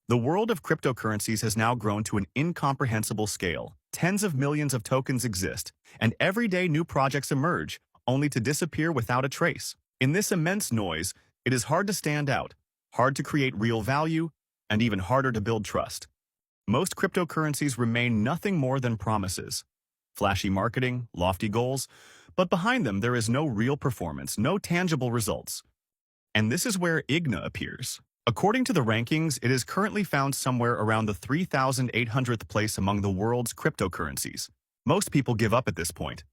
The world of cryptocurrencies has now grown to an incomprehensible scale. Tens of millions of tokens exist, and every day new projects emerge, only to disappear without a trace. In this immense noise, it is hard to stand out, hard to create real value, and even harder to build trust. Most cryptocurrencies remain nothing more than promises. Flashy marketing, lofty goals, but behind them there is no real performance, no tangible results. And this is where IGNA appears. According to the rankings, it is currently found somewhere around the 3,800th place among the world's cryptocurrencies. Most people give up at this point.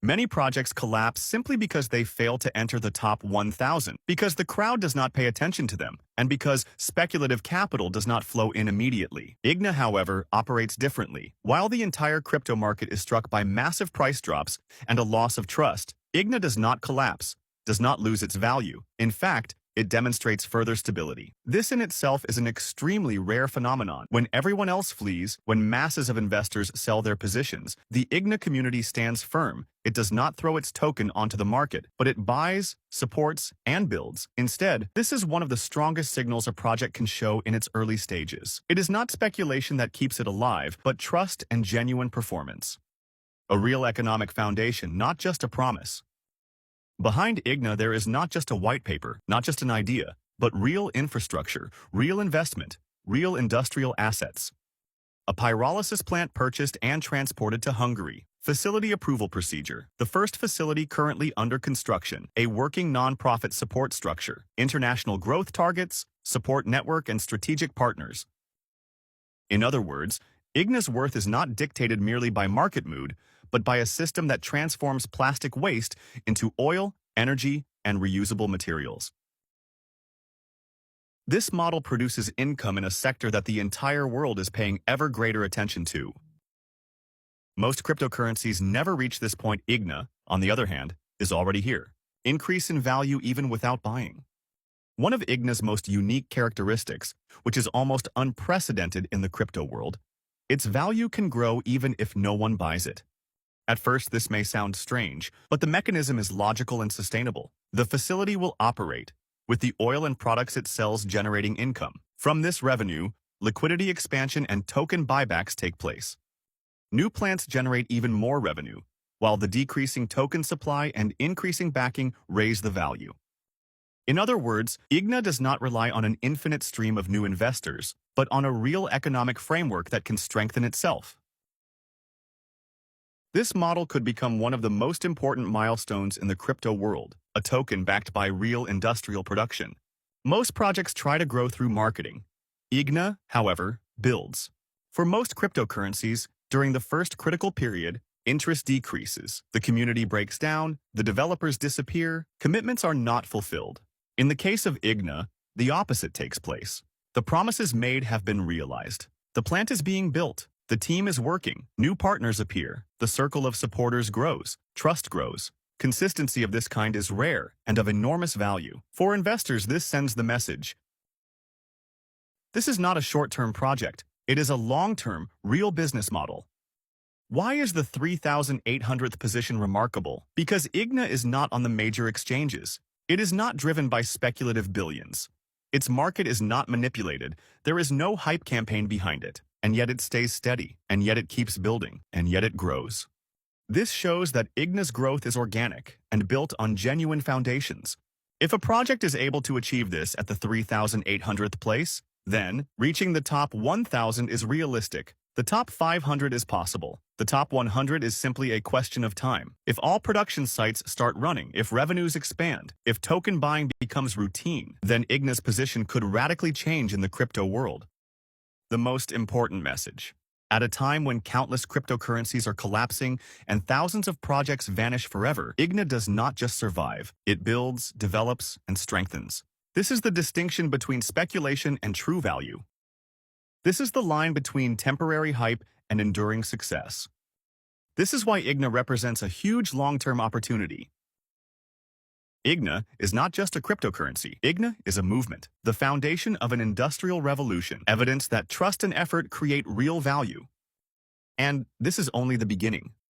Many projects collapse simply because they fail to enter the top 1,000, because the crowd does not pay attention to them, and because speculative capital does not flow in immediately. IGNA, however, operates differently. While the entire crypto market is struck by massive price drops and a loss of trust, IGNA does not collapse, does not lose its value. In fact, it demonstrates further stability. This in itself is an extremely rare phenomenon. When everyone else flees, when masses of investors sell their positions, the IGNA community stands firm. It does not throw its token onto the market, but it buys, supports, and builds. Instead, this is one of the strongest signals a project can show in its early stages. It is not speculation that keeps it alive, but trust and genuine performance. A real economic foundation, not just a promise. Behind IGNA, there is not just a white paper, not just an idea, but real infrastructure, real investment, real industrial assets. A pyrolysis plant purchased and transported to Hungary. Facility approval procedure. The first facility currently under construction. A working non-profit support structure. International growth targets, support network, and strategic partners. In other words, IGNA's worth is not dictated merely by market mood, but by a system that transforms plastic waste into oil, energy, and reusable materials. This model produces income in a sector that the entire world is paying ever greater attention to. Most cryptocurrencies never reach this point. IGNA, on the other hand, is already here. Increase in value even without buying. One of IGNA's most unique characteristics, which is almost unprecedented in the crypto world, its value can grow even if no one buys it. At first, this may sound strange, but the mechanism is logical and sustainable. The facility will operate, with the oil and products it sells generating income. From this revenue, liquidity expansion and token buybacks take place. New plants generate even more revenue, while the decreasing token supply and increasing backing raise the value. In other words, IGNA does not rely on an infinite stream of new investors, but on a real economic framework that can strengthen itself. This model could become one of the most important milestones in the crypto world, a token backed by real industrial production. Most projects try to grow through marketing. IGNA, however, builds. For most cryptocurrencies, during the first critical period, interest decreases, the community breaks down, the developers disappear, commitments are not fulfilled. In the case of IGNA, the opposite takes place. The promises made have been realized. The plant is being built. The team is working, new partners appear, the circle of supporters grows, trust grows. Consistency of this kind is rare and of enormous value. For investors, this sends the message. This is not a short-term project, it is a long-term, real business model. Why is the 3,800th position remarkable? Because IGNA is not on the major exchanges. It is not driven by speculative billions. Its market is not manipulated, there is no hype campaign behind it. And yet it stays steady, and yet it keeps building, and yet it grows. This shows that IGNA's growth is organic and built on genuine foundations. If a project is able to achieve this at the 3,800th place, then reaching the top 1,000 is realistic. The top 500 is possible. The top 100 is simply a question of time. If all production sites start running, if revenues expand, if token buying becomes routine, then IGNA's position could radically change in the crypto world. The most important message. At a time when countless cryptocurrencies are collapsing and thousands of projects vanish forever, IGNA does not just survive. It builds, develops, and strengthens. This is the distinction between speculation and true value. This is the line between temporary hype and enduring success. This is why IGNA represents a huge long-term opportunity. IGNA is not just a cryptocurrency. IGNA is a movement, the foundation of an industrial revolution, evidence that trust and effort create real value. And this is only the beginning.